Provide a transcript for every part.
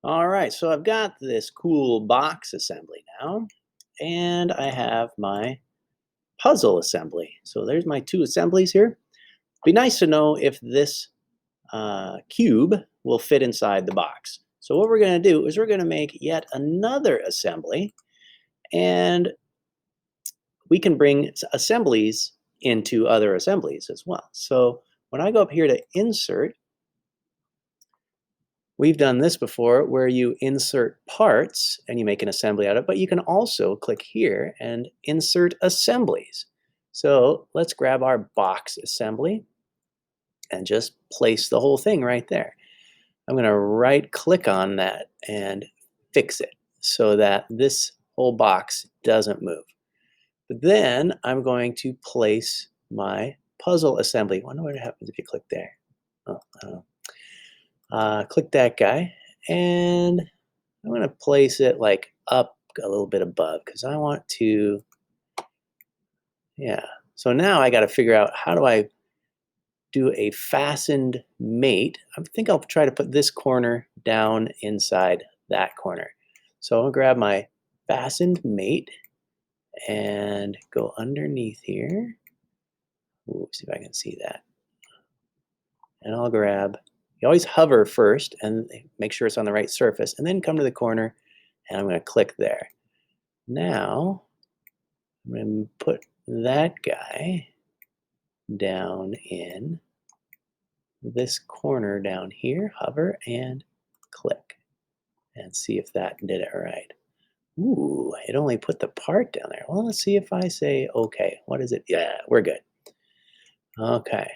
All right, so I've got this cool box assembly now, and I have my puzzle assembly. So there's my two assemblies here. Be nice to know if this cube will fit inside the box. So what we're going to do is we're going to make yet another assembly, and we can bring assemblies into other assemblies as well. So when I go up here to insert, we've done this before where you insert parts and you make an assembly out of it, but you can also click here and insert assemblies. So let's grab our box assembly and just place the whole thing right there. I'm going to right click on that and fix it so that this whole box doesn't move. But then I'm going to place my puzzle assembly. I wonder what happens if you click there. Oh, I don't know. Click that guy, and I'm going to place it like up a little bit above because I want to, yeah. So now I got to figure out how do I do a fastened mate. I think I'll try to put this corner down inside that corner. So I'll grab my fastened mate and go underneath here. Ooh, see if I can see that. And I'll grab, you always hover first and make sure it's on the right surface, and then come to the corner and I'm going to click there. Now, I'm going to put that guy down in this corner down here, hover and click, and see if that did it right. Ooh, it only put the part down there. Well, let's see if I say okay. What is it? Yeah, we're good. Okay.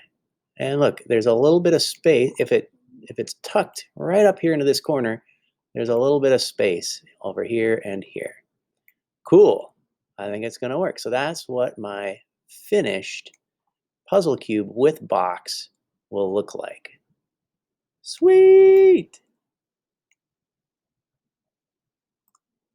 And look, there's a little bit of space. If it's tucked right up here into this corner, there's a little bit of space over here and here. Cool. I think it's going to work. So that's what my finished puzzle cube with box will look like. Sweet.